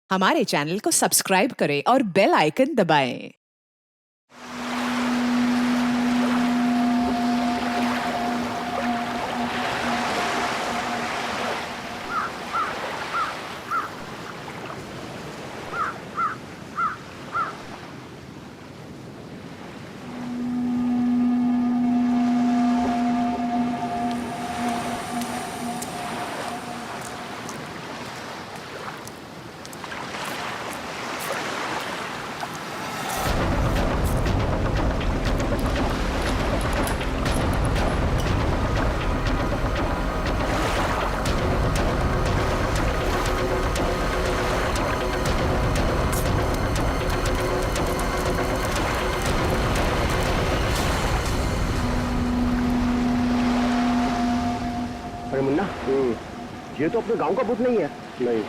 हमारे चैनल को सब्सक्राइब करें और बेल आइकन दबाएं। अरे मुन्ना, ये तो अपने गांव का भूत नहीं है। नहीं,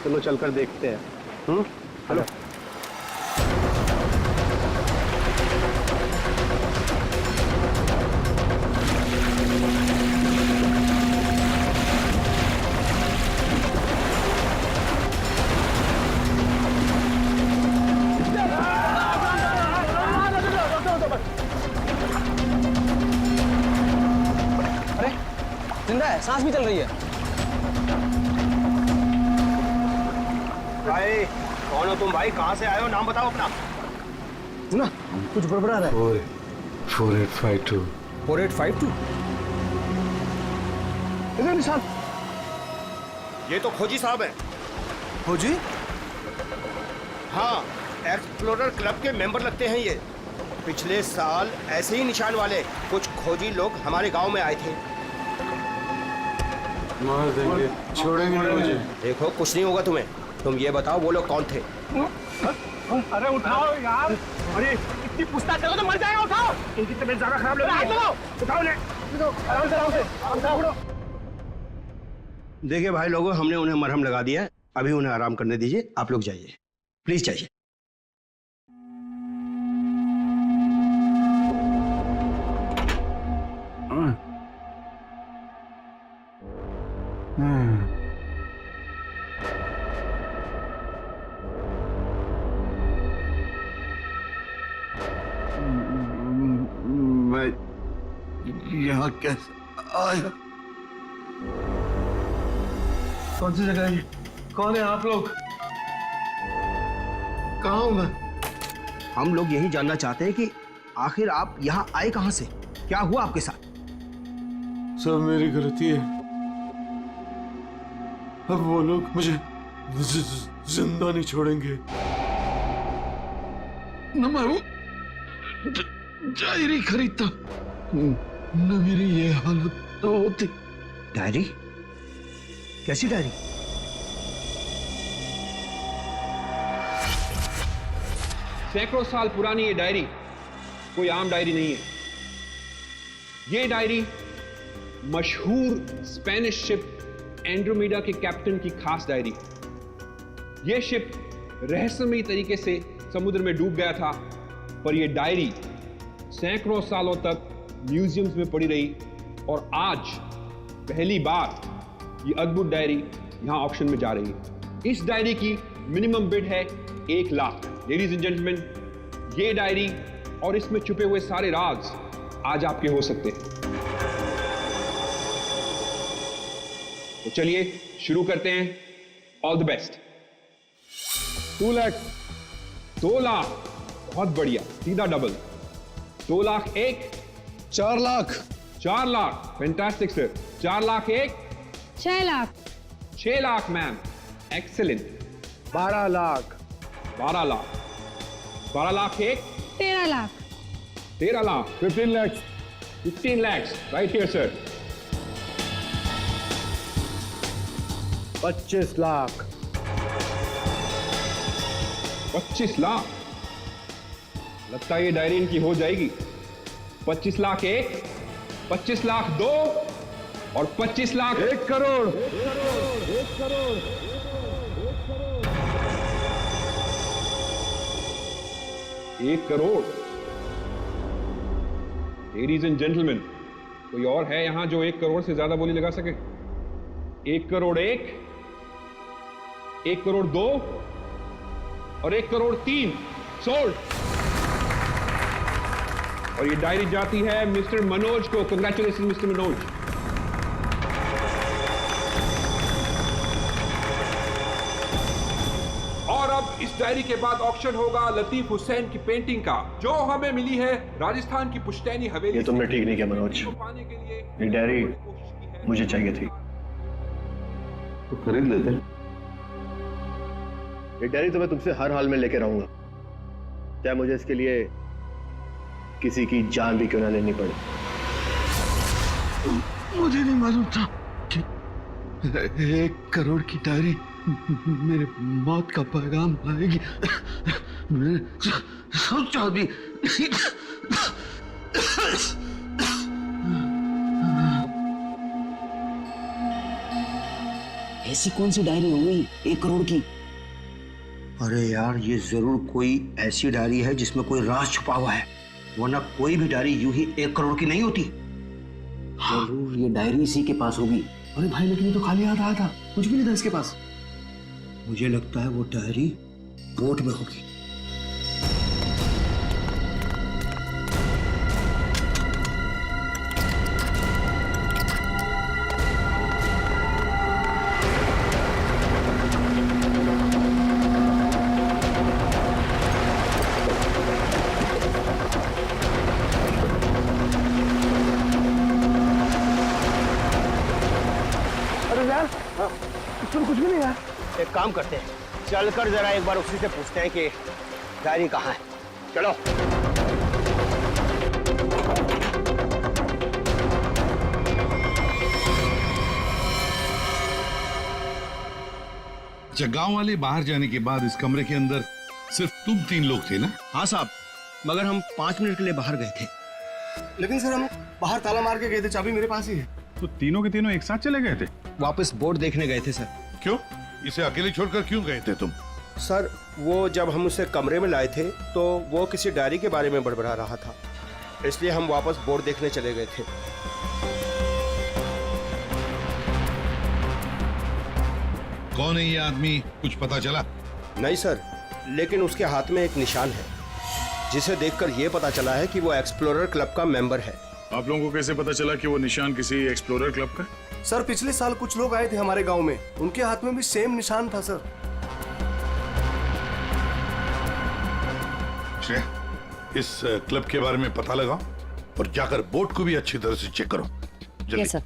चलो चलकर देखते हैं। हेलो। जिंदा है, सांस भी चल रही है। भाई कौन हो तुम? भाई कहाँ से आए हो? नाम बताओ अपना। सुना, कुछ गड़बड़ा रहा है। 4852 4852 इधर निशान। ये तो खोजी साहब हैं। खोजी? हाँ, एक्सप्लोरर क्लब के मेंबर लगते हैं ये। पिछले साल ऐसे ही निशान वाले कुछ खोजी लोग हमारे गांव में आए थे। मार देंगे, छोड़ेंगे नहीं मुझे। देखो कुछ नहीं होगा तुम्हें। तुम ये बताओ वो लोग कौन थे? अरे उठाओ यार! अरे इतनी पूछताछ करो तो मर जाएगा। उठाओ, इनकी तबीयत ज्यादा खराब लग रही है। उठाओ ने, आराम से आराम से उठाओ। देखिए भाई लोगों, हमने उन्हें मरहम लगा दिया है। अभी उन्हें आराम करने दीजिए। आप लोग जाइए, प्लीज जाइए। मैं यहाँ कैसे आया? कौन सी जगह है ये? कौन है आप लोग? कहाँ हूँ मैं? हम लोग यही जानना चाहते हैं कि आखिर आप यहाँ आए कहाँ से? क्या हुआ आपके साथ? सब मेरी गलती है। अब वो लोग मुझे जिंदा नहीं छोड़ेंगे। न मैं वो डायरी खरीदता, न मेरी ये हालत तो होती। डायरी? कैसी डायरी? सैकड़ों साल पुरानी ये डायरी कोई आम डायरी नहीं है। ये डायरी मशहूर स्पेनिश शिप एंड्रोमेडा के कैप्टन की खास डायरी। यह शिप रहस्यमयी तरीके से समुद्र में डूब गया था, पर यह डायरी सैकड़ों सालों तक म्यूजियम्स में पड़ी रही और आज पहली बार ये अद्भुत डायरी यहां ऑक्शन में जा रही है। इस डायरी की मिनिमम बिड है 1 लाख। लेडीज एंड जेंटलमैन, ये डायरी और इसमें छुपे हुए सारे राज आज आपके हो सकते हैं। तो चलिए शुरू करते हैं। All the best. 2 lakh, 2 lakh, बहुत बढ़िया, सीधा double. 2 lakh 1, 4 lakh, 4 lakh, fantastic sir. 4 lakh 1, 6 lakh, 6 lakh ma'am, excellent. 12 lakh, 12 lakh, 12 lakh 1, 13 lakh, 13 lakh, 15 lakhs, 15 lakhs, right here sir. 25 lakh, 25 lakh. लगता है ये डायरी इनकी हो जाएगी। 25 लाख 1, 25 लाख 2 और 25 lakh 1 crore. 1 crore. Ladies and gentleman, कोई और है यहां जो 1 करोड़ से ज्यादा बोली लगा सके? 1 करोड़ 1, 1 करोड़ 2 और 1 करोड़ 3 सोल्ड। और ये डायरी जाती है मिस्टर मनोज को। Congratulation mister Manoj. और अब इस डायरी के बाद ऑक्शन होगा लतीफ हुसैन की पेंटिंग का, जो हमें मिली है राजस्थान की पुश्तैनी हवेली। ये तुमने ठीक नहीं किया मनोज। पाने के लिए ये डायरी मुझे चाहिए थी। तो खरीद लेते। ये डायरी तो मैं तुमसे हर हाल में लेके रहूंगा, चाहे मुझे इसके लिए किसी की जान भी क्यों ना लेनी पड़े। मुझे नहीं मालूम था कि 1 करोड़ की डायरी मेरे मौत का पैगाम लाएगी। मैंने सोचा भी ऐसी कौन सी डायरी होगी 1 करोड़ की? अरे यार, ये जरूर कोई ऐसी डायरी है जिसमें कोई राज छुपा हुआ है, वरना कोई भी डायरी यूं ही 1 करोड़ की नहीं होती। जरूर ये डायरी इसी के पास होगी। अरे भाई, लेकिन ये तो खाली हाथ आया था, कुछ भी नहीं था इसके पास। मुझे लगता है वो डायरी बोट में होगी। इसमें कुछ भी नहीं है। एक काम करते हैं, चलकर जरा एक बार उसी से पूछते हैं कि डायरी कहाँ है। चलो। अच्छा, गांव वाले बाहर जाने के बाद इस कमरे के अंदर सिर्फ तुम 3 लोग थे ना? हाँ साहब, मगर हम 5 मिनट के लिए बाहर गए थे। लेकिन सर, हम बाहर ताला मार के गए थे, चाबी मेरे पास ही है। तो तीनों के तीनों एक साथ चले गए थे? वापस बोर्ड देखने गए थे सर। क्यों? इसे अकेले छोड़कर क्यों गए थे तुम? सर, वो जब हम उसे कमरे में लाए थे तो वो किसी डायरी के बारे में बड़बड़ा रहा था, इसलिए हम वापस बोर्ड देखने चले गए थे। कौन है ये आदमी, कुछ पता चला? नहीं सर, लेकिन उसके हाथ में एक निशान है, जिसे देखकर ये पता चला है कि वो एक्सप्लोरर क्लब का मेंबर है। आप लोगों को कैसे पता चला कि वो निशान किसी एक्सप्लोरर क्लब का? सर, पिछले साल कुछ लोग आए थे हमारे गांव में, उनके हाथ में भी सेम निशान था सर। इस क्लब के बारे में पता लगाओ और जाकर बोर्ड को भी अच्छी तरह से चेक करो। जल्दी। Yes sir.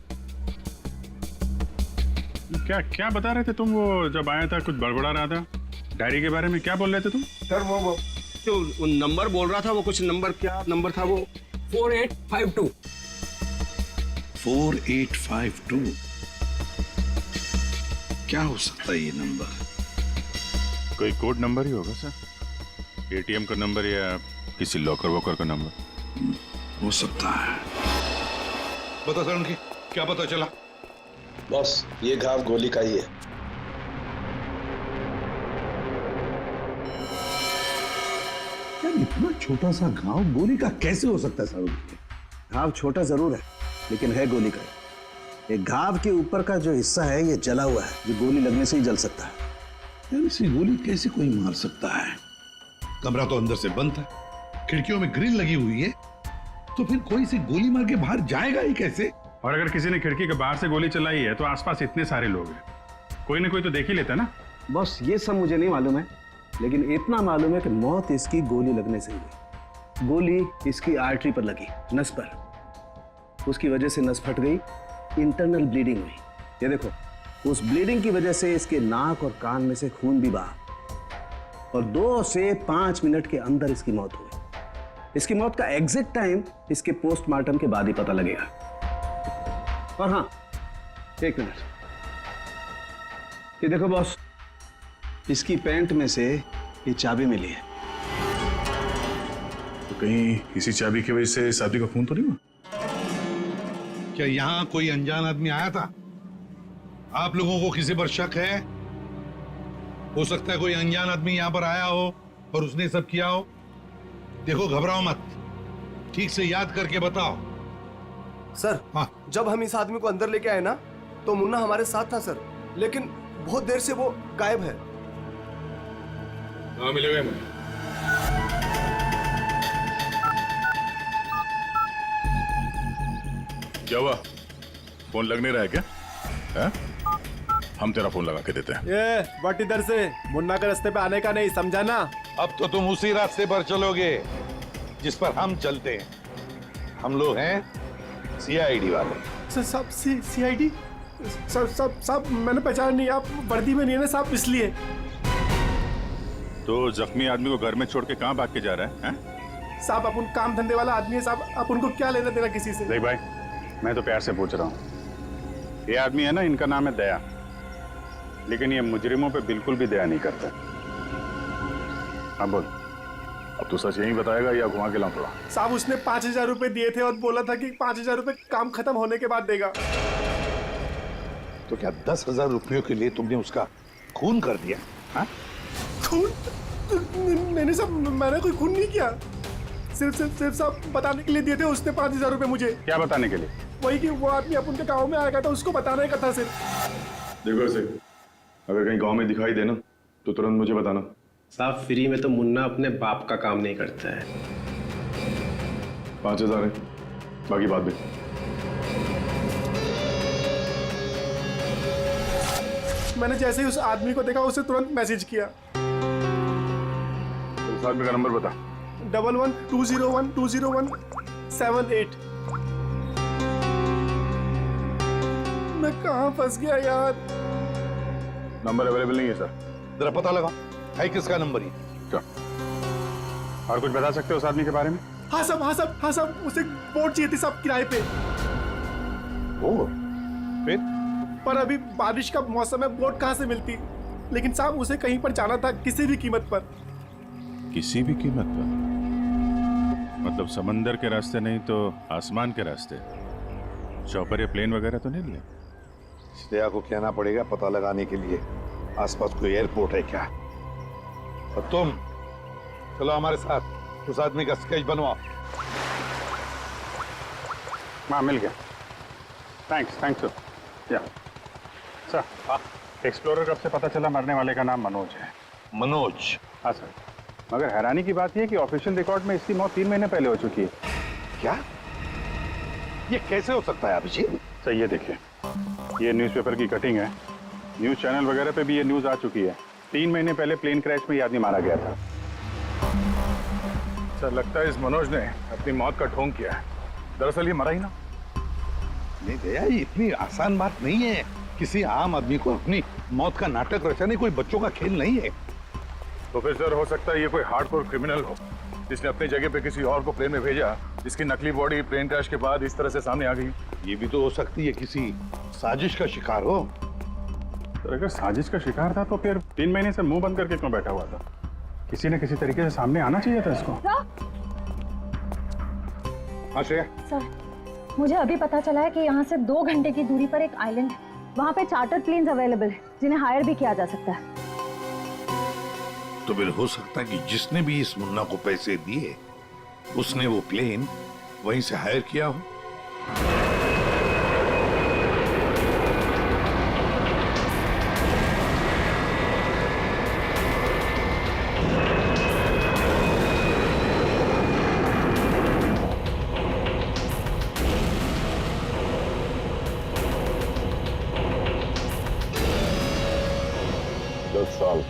क्या क्या बता रहे थे तुम? वो जब आया था कुछ बड़बड़ा रहा था डायरी के बारे में, क्या बोल रहे थे तुम? सर, वो जो नंबर बोल रहा था, वो कुछ नंबर, क्या नंबर था वो? 4852। 4852 क्या हो सकता है ये नंबर? कोई कोड नंबर ही होगा सर, एटीएम का नंबर या किसी लॉकर वॉकर का नंबर हो सकता है। बता सर, उनकी क्या पता चला? बॉस, ये घाव गोली का ही है। यार, इतना छोटा सा घाव गोली का कैसे हो सकता है सर? घाव छोटा जरूर है, लेकिन है गोली का। एक घाव के ऊपर का जो हिस्सा है ये जला हुआ है, जो गोली लगने से ही जल सकता है। यार, इसे गोली कैसे कोई मार सकता है? कमरा तो अंदर से बंद था, खिड़कियों में ग्रिल लगी हुई है, तो फिर कोई से गोली मार के बाहर जाएगा ही कैसे? और अगर किसी ने खिड़की के बाहर से गोली चलाई है तो आसपास इतने सारे लोग हैं, कोई ना कोई तो देख ही लेता ना। बस ये सब मुझे नहीं मालूम है, लेकिन इतना मालूम है कि मौत इसकी गोली लगने से हुई। गोली इसकी आर्टरी पर लगी, नस पर। उसकी वजह से नस फट गई, इंटरनल ब्लीडिंग हुई। ये देखो, उस ब्लीडिंग की वजह से इसके नाक और कान में से खून भी बहा और 2 से 5 मिनट के अंदर इसकी मौत हुई। इसकी मौत का एग्जैक्ट टाइम इसके पोस्टमार्टम के बाद ही पता लगेगा। और हाँ, 1 मिनट, ये देखो बॉस, इसकी पैंट में से ये चाबी मिली है। तो कहीं इसी चाबी की वजह से शादी का खून तो नहीं हुआ? क्या यहाँ कोई अनजान आदमी आया था? आप लोगों को किसी पर शक है? हो सकता है कोई अनजान आदमी यहाँ पर आया हो और उसने सब किया हो। देखो, घबराओ मत, ठीक से याद करके बताओ। सर, हाँ। जब हम इस आदमी को अंदर लेके आए ना, तो मुन्ना हमारे साथ था सर, लेकिन बहुत देर से वो गायब है। कहाँ मिलेगा मुझे? क्या हुआ? फोन लग नहीं रहा है क्या? है? हम तेरा फोन लगा के देते हैं। ये बट इधर से मुन्ना के रास्ते पे आने का नहीं, समझा ना? अब तो तुम उसी रास्ते पर चलोगे जिस पर हम चलते हैं। हम लोग हैं सीआईडी वाले। सब सीआईडी? सब मैंने पहचान नहीं, आप वर्दी में नहीं है ना साहब, इसलिए। तो जख्मी आदमी को घर में छोड़ के कहाँ भाग के जा रहा है? साहब अपन काम धंधे वाला आदमी है साहब, आप उनको क्या लेना देना किसी से? देख भाई, मैं तो प्यार से पूछ रहा हूँ, ये आदमी है ना, इनका नाम है दया, लेकिन ये मुजरिमों पे बिल्कुल भी दया नहीं करता। हाँ बोल, अब तू सच यही बताएगा या घुमा के लाऊं थोड़ा? साहब उसने 5,000 रुपए दिए थे और बोला था कि 5,000 रुपए काम खत्म होने के बाद देगा। तो क्या 10,000 रुपयों के लिए तुमने उसका खून कर दिया? हाँ? खून? मैंने कोई खून नहीं किया, सिर्फ साहब बताने के लिए दिए थे उसने 5,000 रुपए मुझे। क्या बताने के लिए? वही कि वो आदमी अपन के गाँव में आएगा था, उसको बताने का था सिर्फ। देखो ऐसे, अगर कहीं गांव में दिखाई देना तो तुरंत मुझे बताना। साहब फ्री में तो मुन्ना अपने बाप का काम नहीं करता है। 5,000 है, बाकी बात भी। मैंने जैसे ही उस आदमी को देखा उसे तुरंत मैसेज किया। उस आदमी का नंबर बता। 1120120178। मैं कहाँ फंस गया यार। नंबर अवेलेबल नहीं है सर। जरा पता लगा है किसका नंबर ही। क्या और कुछ बता सकते हो उस आदमी के बारे में? हाँ साहब उसे बोट चाहिए थी साहब किराए पे। ओ, फिर? पर अभी बारिश का मौसम है, बोट कहाँ से मिलती? लेकिन साहब उसे कहीं पर जाना था किसी भी कीमत पर। किसी भी कीमत पर? मतलब समंदर के रास्ते नहीं तो आसमान के रास्ते? चौपर या प्लेन वगैरह तो नहीं लिया? श्रेया को कहना पड़ेगा पता लगाने के लिए आसपास कोई एयरपोर्ट है क्या। और तुम चलो हमारे साथ, उस आदमी का स्केच बनवाओ। हाँ मिल गया। Thanks sir. या सर, एक्सप्लोरर कब से पता चला मरने वाले का नाम मनोज है? मनोज? हाँ सर, मगर हैरानी की बात यह कि ऑफिशियल रिकॉर्ड में इसकी मौत 3 महीने पहले हो चुकी है। क्या? ये कैसे हो सकता है अभिजीत? सर ये देखिए, ये न्यूज़पेपर की कटिंग है, न्यूज़ चैनल वगैरह पे भी ये न्यूज़ आ चुकी है। 3 महीने पहले प्लेन क्रैश में ये आदमी मारा गया था। सर लगता है इस मनोज ने अपनी मौत का ढोंग किया है। दरअसल ये मरा ही ना। नहीं दया, ये इतनी आसान बात नहीं है। किसी आम आदमी को अपनी मौत का नाटक रचाने कोई बच्चों का खेल नहीं है। तो फिर सर हो सकता है ये कोई हार्डकोर क्रिमिनल हो जिसने अपनी जगह पे किसी और को प्लेन में भेजा, जिसकी नकली बॉडी प्लेन क्रैश के बाद इस तरह से सामने आ गई। ये भी तो हो सकती है किसी साजिश का शिकार हो। तो अगर साजिश का शिकार था तो फिर 3 महीने से मुंह बंद करके क्यों बैठा हुआ था? किसी न किसी तरीके से सामने आना चाहिए था इसको। हाँ श्रेया। सर, मुझे अभी पता चला है कि यहाँ से 2 घंटे की दूरी पर एक आइलैंड है। वहाँ पे चार्टर प्लेन्स अवेलेबल है जिन्हें हायर भी किया जा सकता है। तो फिर हो सकता है कि जिसने भी इस मुन्ना को पैसे दिए उसने वो प्लेन वहीं से हायर किया हो। साल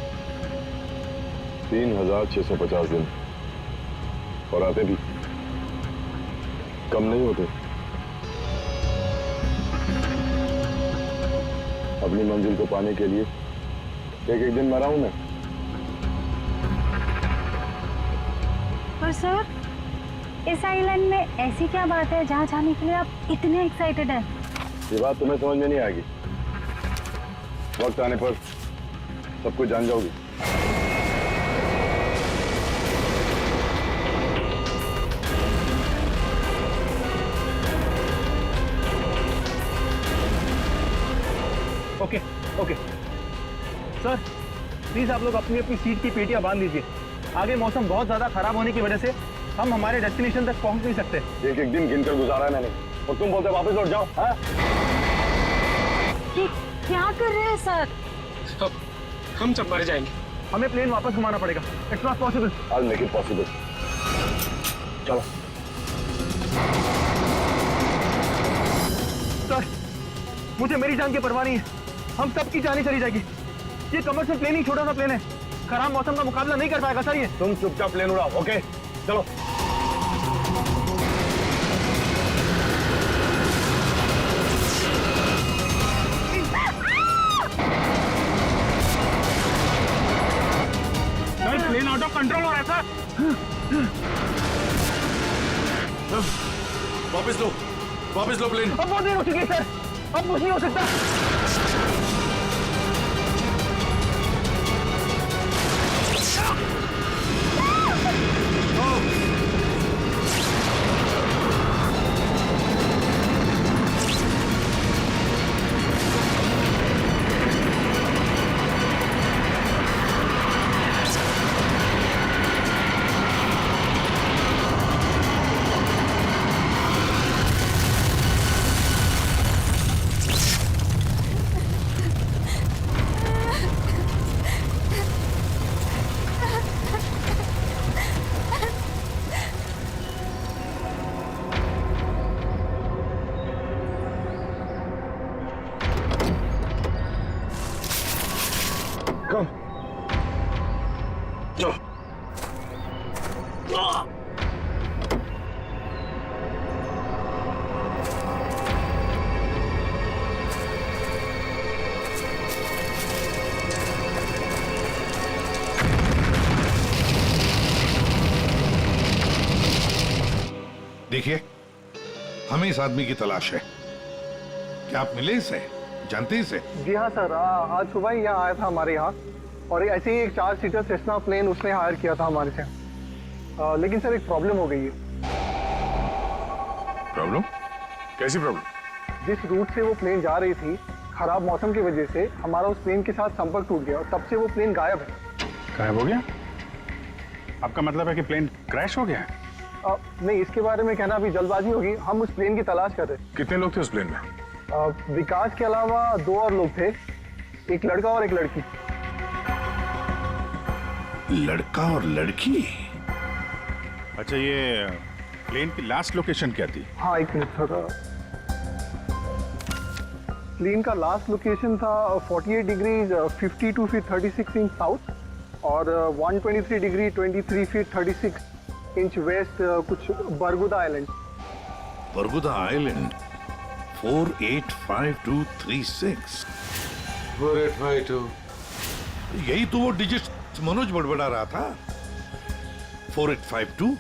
3,650 दिन और आते भी कम नहीं होते। अपनी मंजिल को पाने के लिए एक दिन मरा हूं मैं। पर सर, इस आइलैंड में ऐसी क्या बात है जहाँ जाने के लिए आप इतने एक्साइटेड हैं? ये बात तुम्हें समझ में नहीं आएगी, वक्त आने पर सब कुछ जान जाओगी। ओके सर, प्लीज आप लोग अपनी अपनी सीट की पेटियां बांध लीजिए। आगे मौसम बहुत ज्यादा खराब होने की वजह से हम हमारे डेस्टिनेशन तक पहुंच नहीं सकते। एक दिन गिनकर गुजारा है मैंने और तुम बोलते वापस लौट जाओ। हाँ? क्या कर रहे हैं सर? हम सब मर जाएंगे। हमें प्लेन वापस घुमाना पड़ेगा। It's not possible. I'll make it possible. चलो। सर, मुझे मेरी जान की परवाह नहीं है। हम सबकी जान चली जाएगी। ये कमर्शियल प्लेन ही छोटा सा प्लेन है, खराब मौसम का मुकाबला नहीं कर पाएगा सर ये। तुम चुपचाप प्लेन उड़ाओ, ओके? चलो। प्लेन आउट ऑफ कंट्रोल हो रहा है सर। वापस लो प्लेन। अब बहुत देर हो चुकी है सर, अब कुछ नहीं हो सकता। देखिए, हमें इस आदमी की तलाश है। क्या आप मिले इसे? जानते इसे? जी हाँ सर, आज सुबह ही यहाँ आया था हमारे यहाँ, और ऐसे ही एक 4 सीटर सेस्ना प्लेन उसने हायर किया था हमारे से। लेकिन सर एक प्रॉब्लम हो गई है। प्रॉब्लम? कैसी प्रॉब्लम? जिस रूट से वो प्लेन जा रही थी, खराब मौसम की वजह से हमारा उस प्लेन के साथ संपर्क टूट गया और तब से वो प्लेन गायब है। गायब हो गया? आपका मतलब है कि प्लेन क्रैश हो गया है? नहीं, इसके बारे में कहना अभी जल्दबाजी होगी। हम उस प्लेन की तलाश कर रहे हैं। कितने लोग थे उस प्लेन में? विकास के अलावा 2 और लोग थे, एक लड़का और एक लड़की। लड़का और लड़की? अच्छा, ये प्लेन की लास्ट लोकेशन क्या थी? हाँ, एक मिनट सर। प्लेन का लास्ट लोकेशन था 48 डिग्री 52 फीट 36 इंच साउथ और 123 डिग्री 23 फीट 36 इंच वेस्ट, कुछ बरगुदा आइलैंड। बरगुदा आइलैंड 485236। 4852। यही तो वो डिजिट मनोज बड़बड़ा रहा था। 4852।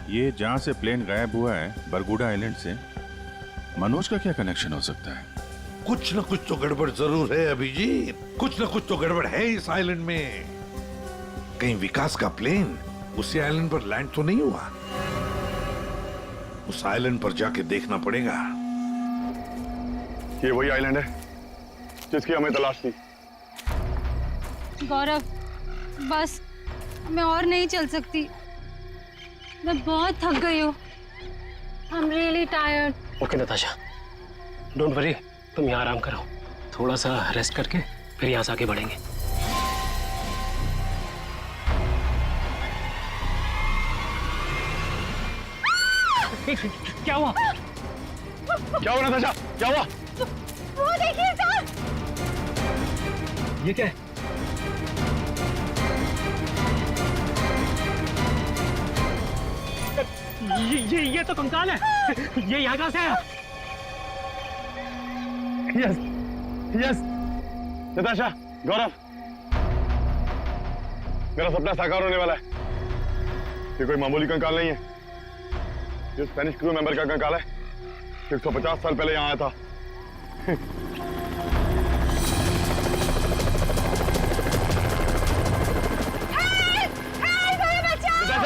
ये जहां से प्लेन गायब हुआ है, बरगुडा आइलैंड से, मनोज का क्या कनेक्शन हो सकता है? कुछ न कुछ तो गड़बड़ जरूर है अभिजीत, कुछ न कुछ तो गड़बड़ है इस आइलैंड में। कहीं विकास का प्लेन उसी आइलैंड पर लैंड तो नहीं हुआ? उस आइलैंड पर जाके देखना पड़ेगा। ये वही आइलैंड है जिसकी हमें तलाश थी। गौरव, बस मैं और नहीं चल सकती। मैं बहुत थक गई हूँ। I'm really tired. Okay Natasha, don't worry, तुम यहाँ आराम करो। थोड़ा सा रेस्ट करके फिर यहाँ से आगे बढ़ेंगे। क्या हुआ? क्या हुआ नताशा? क्या हुआ? वो देखिए सर। ये क्या है? ये तो कंकाल है। ये यहाँ कहाँ से आया? यस यस नताशा, गौरव, मेरा सपना साकार होने वाला है। ये कोई मामूली कंकाल नहीं है। ये स्पेनिश क्रू मेंबर का कंकाल है। 150 साल पहले यहाँ आया था।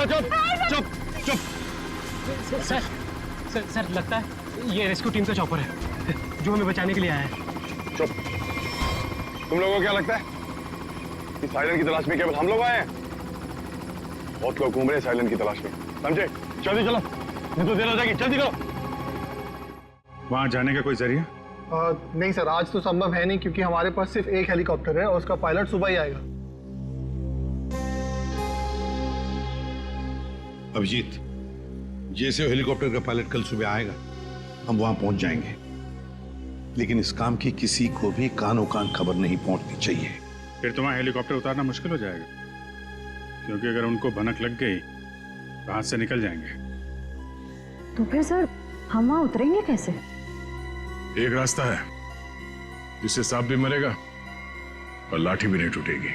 चुप चुप चुप। सर लगता है ये रेस्क्यू टीम का चॉपर है जो हमें बचाने के लिए आया है। चुप। तुम लोगों को क्या लगता है इस आइलैंड की तलाश में केवल हम लोग आए हैं? बहुत लोग घूम रहे हैं इस आइलैंड की तलाश में, समझे? जल्दी चलो, नहीं तो देर हो जाएगी। जल्दी करो। वहां जाने का कोई जरिया? नहीं सर, आज तो संभव है नहीं क्योंकि हमारे पास सिर्फ एक हेलीकॉप्टर है और उसका पायलट सुबह ही आएगा। अभिजीत, जैसे हेलीकॉप्टर का पायलट कल सुबह आएगा हम वहां पहुंच जाएंगे, लेकिन इस काम की किसी को भी कानो कान खबर नहीं पहुंचनी चाहिए। फिर तो वहां हेलीकॉप्टर उतारना मुश्किल हो जाएगा, क्योंकि अगर उनको भनक लग गई तो हाथ से निकल जाएंगे। तो फिर सर हम वहाँ उतरेंगे कैसे? एक रास्ता है जिससे सांप भी मरेगा और लाठी भी नहीं टूटेगी।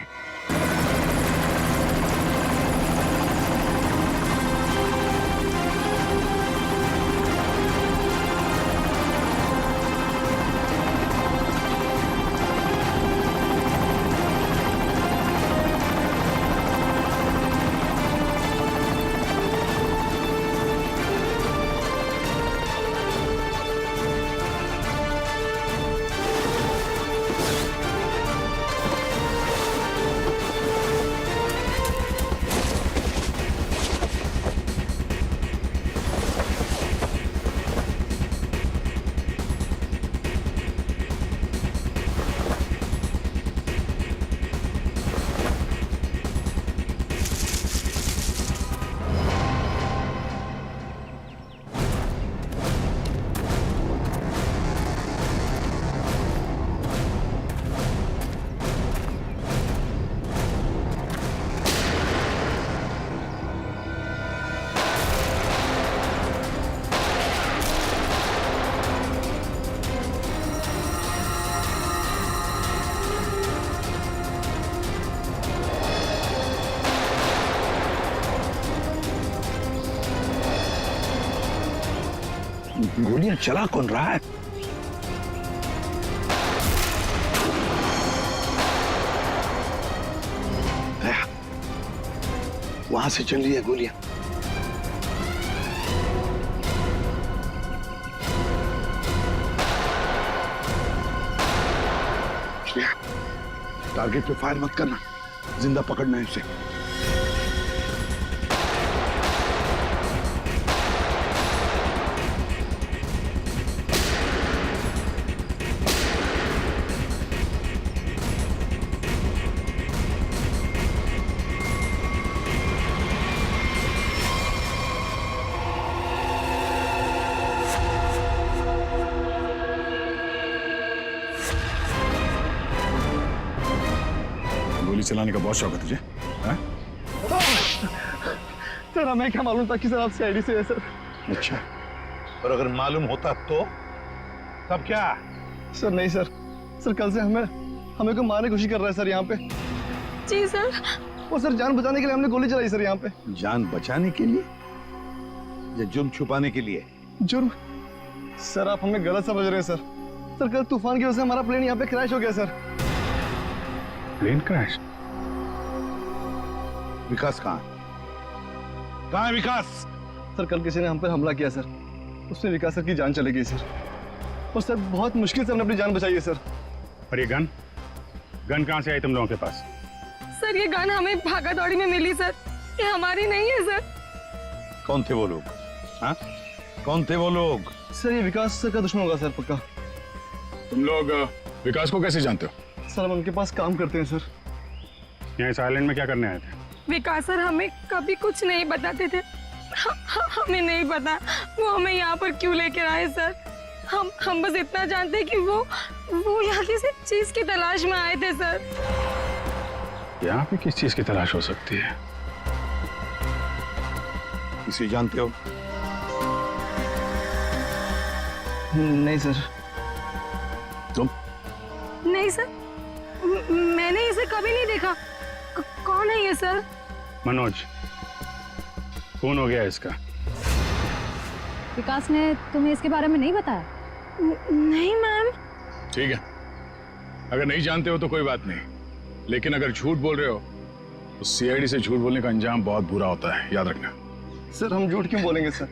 गोलियां चला कौन रहा है? वहां से चल रही है गोलियां। टारगेट पे फायर मत करना, जिंदा पकड़ना है उसे। गोली चलाने का बहुत शौक है तुझे? हाँ? सर हमें क्या मालूम था कि सर आप सीआईडी से है सर। अच्छा, और अगर मालूम होता तो तब क्या? सर नहीं सर, सर कल से हमें को मारने की कोशिश कर रहा है सर यहाँ पे। जी सर। वो सर जान बचाने के लिए हमने गोली चलाई सर यहाँ पे। जान बचाने के लिए या जुर्म छुपाने के लिए? जुर्म? सर आप हमें गलत समझ रहे हैं सर। सर कल तूफान की वजह से हमारा प्लेन यहाँ पे क्रैश हो गया सर। Plane crash? विकास कहाँ है विकास? सर कल किसी ने हम पर हमला किया सर, उसमें विकास सर की जान चली गई सर। और सर बहुत मुश्किल से हमने अपनी जान बचाई है सर। और ये गन कहाँ से आई तुम लोगों के पास? सर ये गन हमें भागा दौड़ी में मिली सर, ये हमारी नहीं है सर। कौन थे वो लोग? हाँ, कौन थे वो लोग? सर ये विकास सर का दुश्मन होगा सर पक्का। तुम लोग विकास को कैसे जानते हो? सर हम उनके पास काम करते हैं सर। यहाँ इस आइलैंड में क्या करने आए थे? विकास सर हमें कभी कुछ नहीं बताते थे। हमें नहीं पता वो हमें यहाँ पर क्यों लेकर आए सर। हम बस इतना जानते हैं कि वो यहाँ किसी चीज की तलाश में आए थे सर। यहाँ पे किस चीज की तलाश हो सकती है? इसे जानते हो? नहीं सर। तुम? नहीं सर, मैंने इसे कभी नहीं देखा। कौन है ये सर? मनोज, खून हो गया इसका। विकास ने तुम्हें इसके बारे में नहीं बताया? नहीं मैम। ठीक है, अगर नहीं जानते हो तो कोई बात नहीं, लेकिन अगर झूठ बोल रहे हो तो सीआईडी से झूठ बोलने का अंजाम बहुत बुरा होता है, याद रखना। सर हम झूठ क्यों बोलेंगे सर?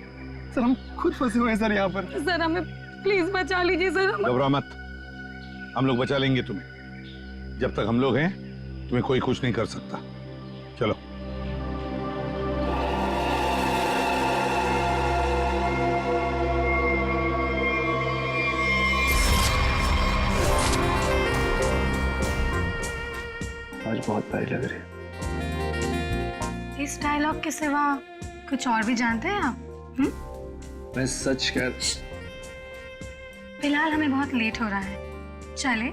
सर हम खुद फंसे हुए हैं सर यहाँ पर। सर हमें प्लीज बचा लीजिए सर। घबरा मत, हम लोग बचा लेंगे तुम्हें। जब तक हम लोग हैं तुम्हें कोई कुछ नहीं कर सकता। चलो। आज बहुत प्यारी लग रही है। इस डायलॉग के सिवा कुछ और भी जानते हैं आप? मैं सच कह। फिलहाल हमें बहुत लेट हो रहा है, चले?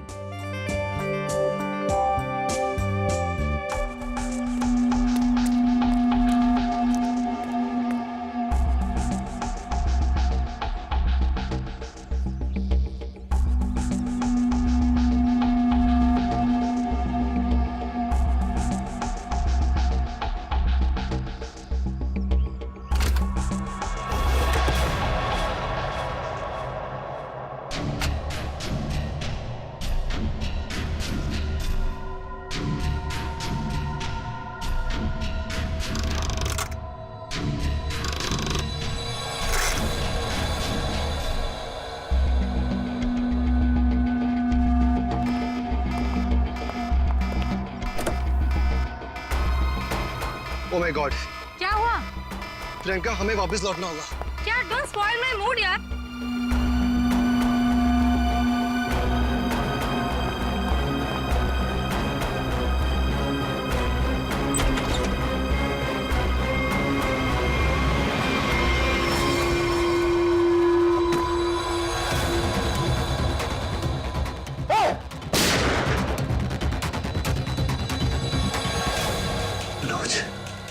ओह माय गॉड, क्या हुआ? प्रियंका हमें वापस लौटना होगा। क्या? डोंट स्पॉइल माय मूड यार।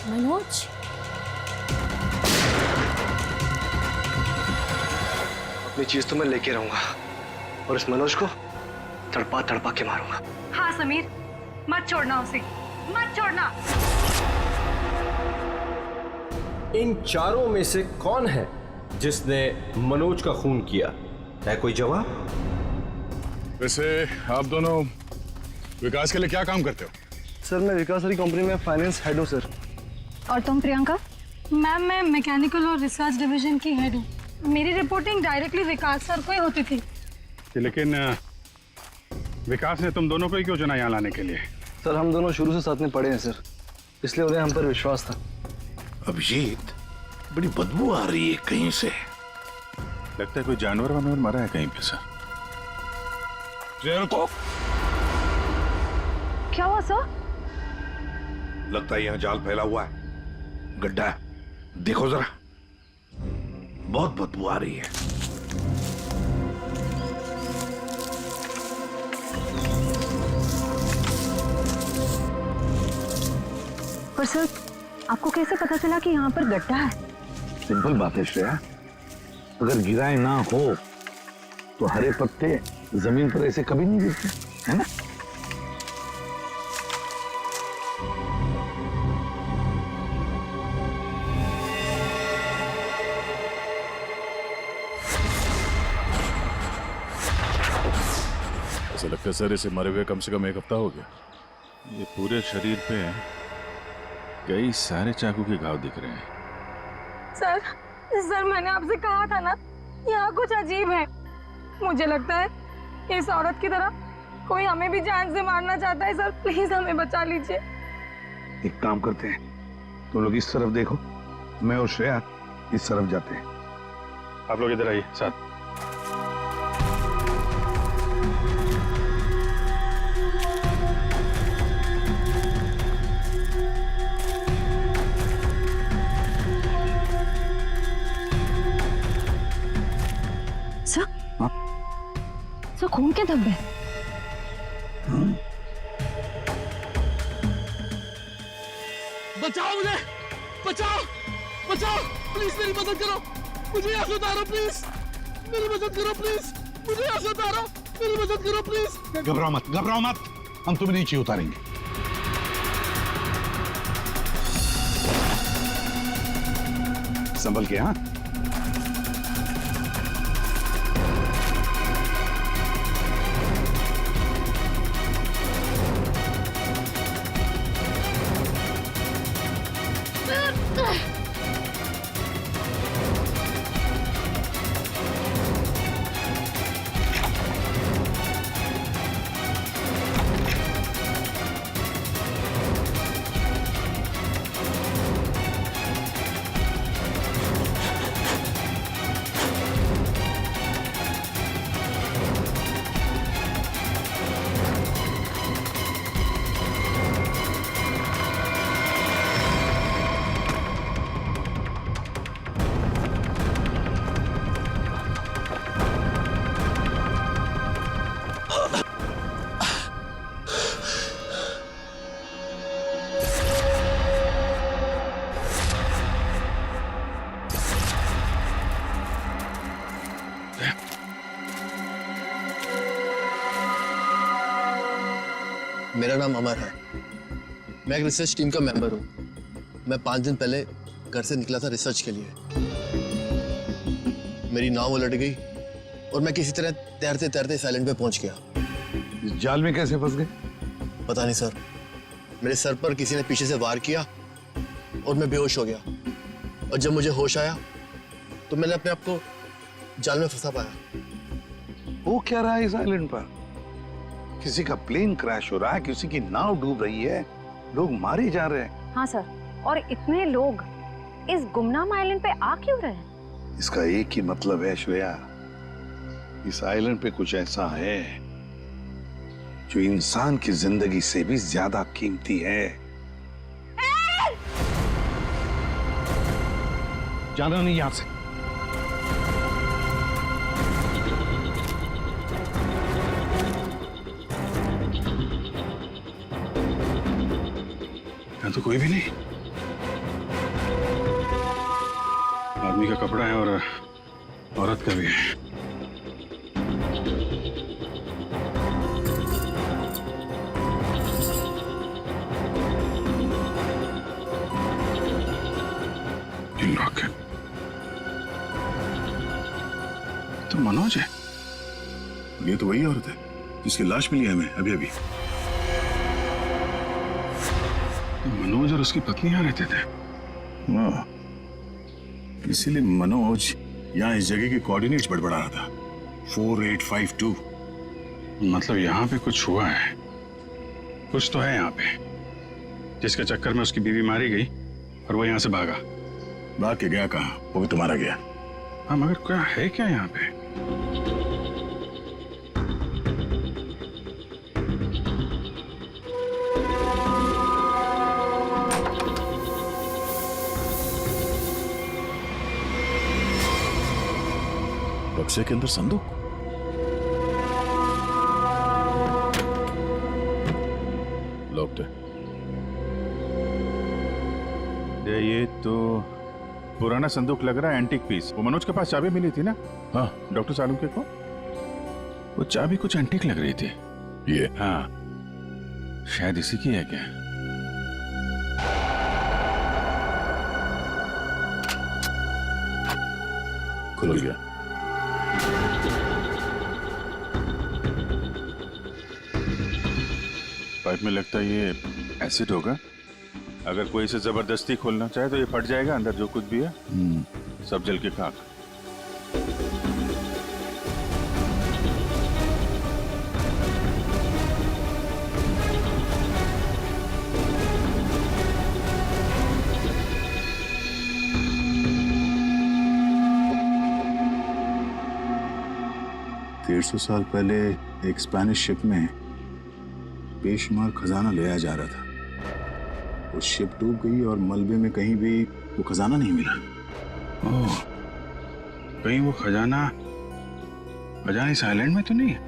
मनोज, अपनी चीज तो मैं लेके रहूंगा और इस मनोज को तड़पा तड़पा के मारूंगा। हाँ समीर, मत छोड़ना उसे, मत छोड़ना। इन चारों में से कौन है जिसने मनोज का खून किया? है कोई जवाब? वैसे आप दोनों विकास के लिए क्या काम करते हो? सर मैं विकास वाली कंपनी में फाइनेंस हेड हूँ सर। और तुम प्रियंका? मैम मैं मैकेनिकल और रिसर्च डिवीजन की हेड हूँ। मेरी रिपोर्टिंग डायरेक्टली विकास सर को ही होती थी। लेकिन विकास ने तुम दोनों को ही क्यों चुना यहाँ लाने के लिए? सर हम दोनों शुरू से साथ में पढ़े हैं सर, इसलिए उन्हें हम पर विश्वास था। अभिजीत, बड़ी बदबू आ रही है कहीं से। लगता है कोई जानवर वानवर मरा है कहीं पे सर। को क्या हुआ सर? लगता है यहाँ जाल फैला हुआ है, गड्ढा है। देखो जरा, बहुत बदबू आ रही है। पर सर आपको कैसे पता चला कि यहाँ पर गड्ढा है? सिंपल बात है श्रेया, अगर गिराए ना हो तो हरे पत्ते जमीन पर ऐसे कभी नहीं गिरते, है ना? ऐसा लगता है सर इसे मरे हुए कम से कम 1 हफ्ता हो गया। ये पूरे शरीर पे कई सारे चाकू के घाव दिख रहे हैं। सर मैंने आपसे कहा था ना, यहाँ कुछ अजीब है। मुझे लगता है इस औरत की तरह कोई हमें भी जान से मारना चाहता है। सर प्लीज हमें बचा लीजिए। एक काम करते हैं, तुम लोग इस तरफ देखो, मैं और श्रेया इस तरफ जाते हैं। आप लोग इधर आइए साथ। सर खून के धब्बे। बचाओ मुझे, बचाओ बचाओ, प्लीज मेरी मदद करो, मुझे यहाँ से उतारो प्लीज, मेरी मदद करो प्लीज, मुझे यहाँ से उतारो, मेरी मदद करो प्लीज। घबराओ मत, घबराओ मत, हम तुम्हें नीचे उतारेंगे। संभल के। हाँ मेरा नाम अमर है। मैं एक रिसर्च टीम का मेंबर हूँ। मैं 5 दिन पहले घर से निकला था रिसर्च के लिए। मेरी नाव उलट गई और मैं किसी तरह तैरते तैरते इस आइलैंड पे पहुंच गया। इस जाल में कैसे फंस गए? पता नहीं सर, मेरे सर पर किसी ने पीछे से वार किया और मैं बेहोश हो गया। और जब मुझे होश आया तो मैंने अपने आप को जाल में फंसा पाया। वो क्या रहा है इस आइलैंड पर? किसी का प्लेन क्रैश हो रहा है, किसी की नाव डूब रही है, लोग मारे जा रहे हैं। हाँ सर, और इतने लोग इस गुमनाम आइलैंड पे आ क्यों रहे हैं? इसका एक ही मतलब है श्रेया, इस आइलैंड पे कुछ ऐसा है जो इंसान की जिंदगी से भी ज्यादा कीमती है। जाना नहीं यहां से। यहाँ तो कोई भी नहीं। आदमी का कपड़ा है और औरत का भी है। लॉक है तो मनोज है। ये तो वही औरत है जिसकी लाश मिली है हमें अभी अभी। मनोज और उसकी पत्नी यहाँ रहते थे। हाँ, इसीलिए मनोज यहाँ इस जगह के कोऑर्डिनेट्स बड़बड़ा रहा था। 4852। मतलब यहाँ पे कुछ हुआ है, कुछ तो है यहाँ पे, जिसके चक्कर में उसकी बीवी मारी गई और वो यहाँ से भागा। भाग के गया कहाँ? वो भी तुम्हारा गया। हाँ, मगर क्या है क्या यहाँ पे? बक्से के अंदर संदूक। लॉक्ड है। ये तो पुराना संदूक लग रहा है, एंटीक पीस। वो मनोज के पास चाबी मिली थी ना? हाँ, डॉक्टर चालुक्य को। वो चाबी कुछ एंटीक लग रही थी। ये? हाँ, शायद इसी की है क्या? खुल गया। पाइप में लगता है ये एसिड होगा। अगर कोई इसे जबरदस्ती खोलना चाहे तो ये फट जाएगा। अंदर जो कुछ भी है सब जल के खाक। डेढ़ सौ साल पहले एक स्पेनिश शिप में बेशुमार खजाना ले आया जा रहा था। वो शिप डूब गई और मलबे में कहीं भी वो खजाना नहीं मिला। ओह, कहीं वो खजाना इस आइलैंड में तो नहीं है?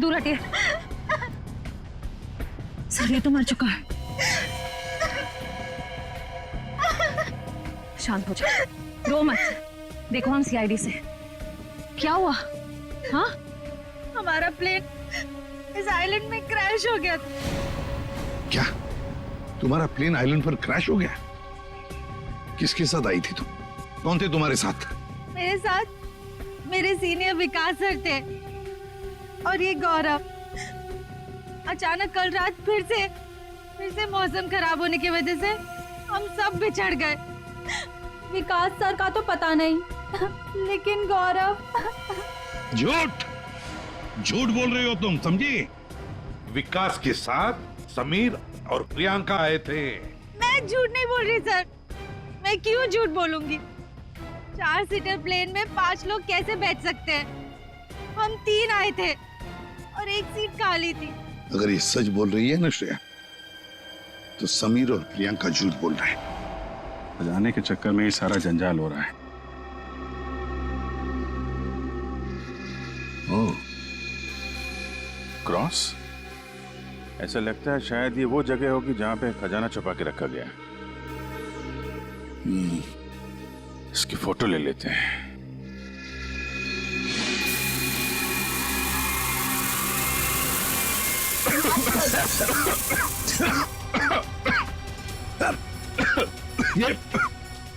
दूर हटिए सर, ये तो मर चुका है। शांत हो जाओ, रो मत। देखो हम सीआईडी से। क्या हुआ? हाँ, हमारा प्लेन इस आइलैंड में क्रैश हो गया। क्या तुम्हारा प्लेन आइलैंड पर क्रैश हो गया? किसके साथ आई थी तुम? कौन थे तुम्हारे साथ? मेरे साथ मेरे सीनियर विकास सर थे और ये गौरव। अचानक कल रात फिर से मौसम खराब होने की वजह से हम सब बिछड़ गए। विकास सर का तो पता नहीं, लेकिन गौरव। झूठ बोल रही हो तुम, समझी? विकास के साथ समीर और प्रियंका आए थे। मैं झूठ नहीं बोल रही सर, मैं क्यों झूठ बोलूंगी? 4 सीटर प्लेन में 5 लोग कैसे बैठ सकते हैं? हम 3 आए थे और एक सीट खाली थी। अगर ये सच बोल रही है ना श्रेया, तो समीर और प्रियंका झूठ बोल रहे हैं। जाने के चक्कर में ये सारा जंजाल हो रहा है। ओह, क्रॉस? ऐसा लगता है शायद ये वो जगह होगी जहां पे खजाना छुपा के रखा गया है। इसकी फोटो ले लेते हैं। ये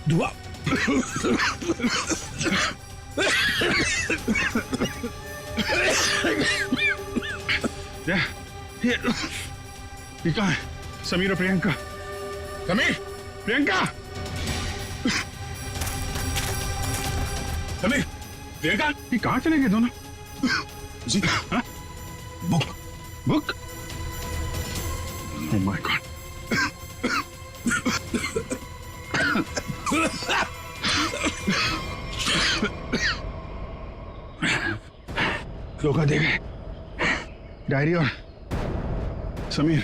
धुआं ये कहाँ है? समीर और प्रियंका। समीर, प्रियंका, समीर, प्रियंका, ये कहाँ चले गए दोनों? जी, हाँ? Book, book? Oh my God! धोखा दे गए। डायरी और समीर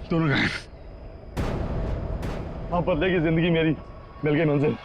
दोनों गायब। हाँ, पतले की जिंदगी मेरी मिल गई मंजिल।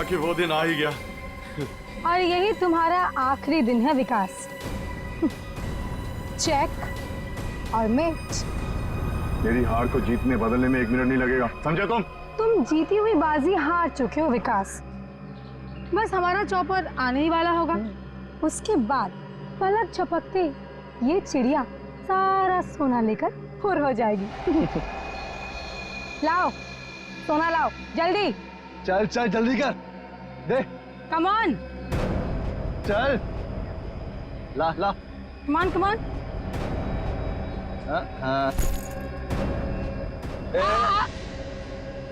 कि वो दिन आ ही गया। और यही तुम्हारा आखिरी दिन है विकास। चेक और मिट। मेरी हार को जीतने बदलने में 1 मिनट नहीं लगेगा, समझे तुम? तुम जीती हुई बाजी हार चुके हो विकास। बस हमारा चौपर आने ही वाला होगा। उसके बाद पलक झपकते ये चिड़िया सारा सोना लेकर फुर हो जाएगी। लाओ सोना लाओ जल्दी। चल चल जल्दी कर दे। Come on. चल ला ला। Come on come on. हाँ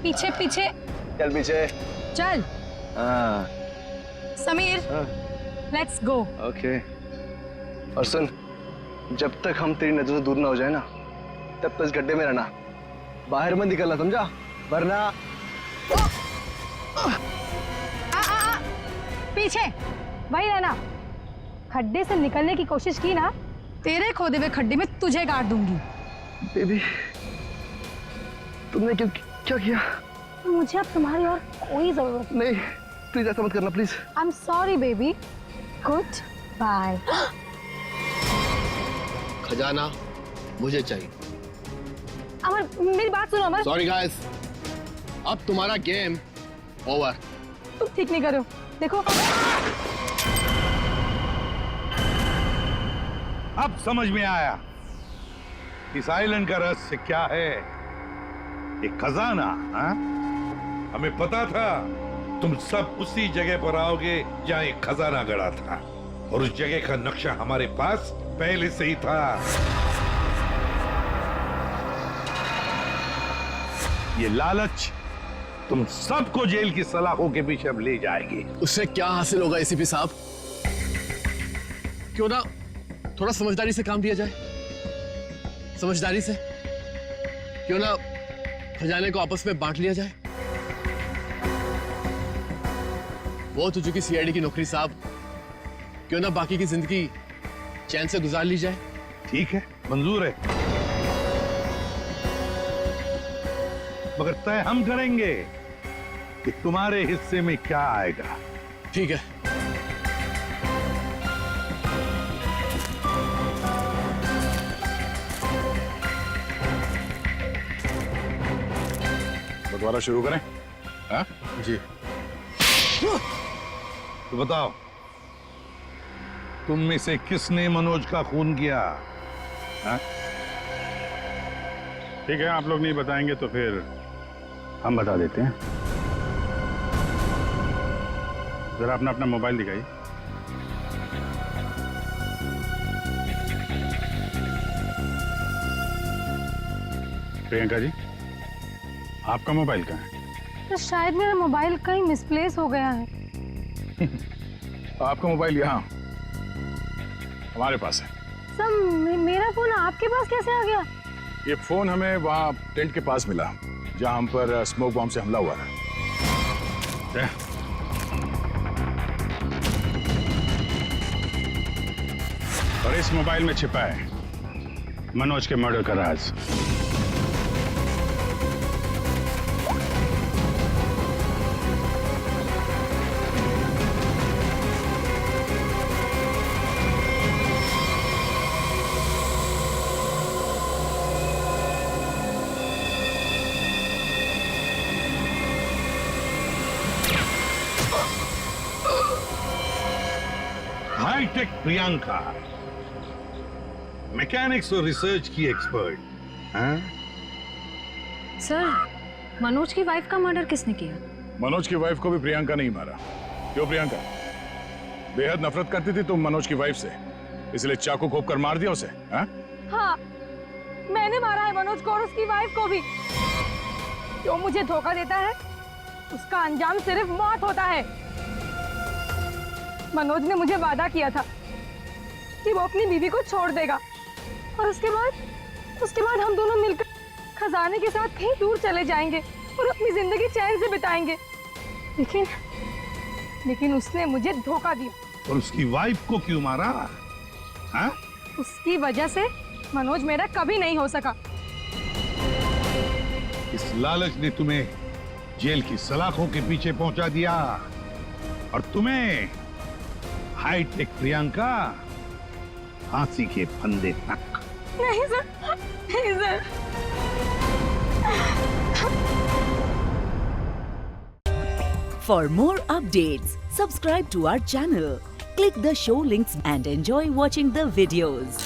पीछे पीछे चल पीछे चल। हाँ समीर लेट्स गो। ओके। और सुन, जब तक हम तेरी नजर से दूर ना हो जाए ना, तब तक इस गड्ढे में रहना, बाहर मत निकलना, समझा? वरना पीछे वही रहना। खड्डे से निकलने की कोशिश की ना, तेरे खोदे हुए खड्डे में तुझे गाड़ दूंगी। बेबी तुमने क्या किया? मुझे अब तुम्हारी और कोई जरूरत नहीं। प्लीज ऐसा मत करना please. I am sorry baby. Good bye. खजाना मुझे चाहिए। अमर मेरी बात सुनो अमर। सॉरी गाइस, अब तुम्हारा गेम ओवर। तुम ठीक नहीं करो। देखो अब समझ में आया इस आइलैंड का रहस्य क्या है। एक खजाना। हाँ? हमें पता था तुम सब उसी जगह पर आओगे जहां एक खजाना गड़ा था, और उस जगह का नक्शा हमारे पास पहले से ही था। ये लालच तुम सबको जेल की सलाखों के पीछे अब ले जाएगी। उससे क्या हासिल होगा एसीपी साहब? क्यों ना थोड़ा समझदारी से काम लिया जाए। समझदारी से क्यों ना खजाने को आपस में बांट लिया जाए। बहुत हो चुकी सीआईडी की नौकरी साहब, क्यों ना बाकी की जिंदगी चैन से गुजार ली जाए। ठीक है, मंजूर है, मगर तय हम करेंगे कि तुम्हारे हिस्से में क्या आएगा। ठीक है। बंटवारा शुरू करें? हाँ? जी। तो बताओ, तुम में से किसने मनोज का खून किया? हाँ? ठीक है, आप लोग नहीं बताएंगे तो फिर हम बता देते हैं। जरा अपना अपना मोबाइल दिखाइए। प्रियंका जी, आपका मोबाइल कहाँ है? तो शायद मेरा मोबाइल कहीं मिसप्लेस हो गया है। आपका मोबाइल यहाँ हमारे पास है। सर मेरा फोन आपके पास कैसे आ गया? ये फोन हमें वहाँ टेंट के पास मिला, जहां हम पर स्मोक बॉम्ब से हमला हुआ था। और इस मोबाइल में छिपा है मनोज के मर्डर का राज। हाईटेक प्रियंका, मैकेनिक्स और रिसर्च की एक्सपर्ट। हाँ? सर, मनोज की वाइफ का मर्डर किसने किया? मनोज की वाइफ को भी प्रियंका नहीं मारा। क्यों प्रियंका? बेहद नफरत करती थी तुम मनोज की वाइफ से, इसलिए चाकू घोंप कर मार दिया उसे? हाँ? हाँ, मैंने मारा है मनोज को और उसकी वाइफ को भी। जो मुझे धोखा देता है उसका अंजाम सिर्फ मौत होता है। मनोज ने मुझे वादा किया था कि वो अपनी बीवी को छोड़ देगा और उसके बाद हम दोनों मिलकर खजाने के साथ कहीं दूर चले जाएंगे और अपनी जिंदगी चैन से बिताएंगे। लेकिन उसने मुझे धोखा दिया। और उसकी वाइफ को क्यों मारा? हाँ? उसकी वजह से मनोज मेरा कभी नहीं हो सका। इस लालच ने तुम्हें जेल की सलाखों के पीछे पहुंचा दिया और तुम्हें हाईटेक प्रियंका फांसी के फंदे तक। नहीं सर, नहीं sir. For more updates, subscribe to our channel, click the show links and enjoy watching the videos.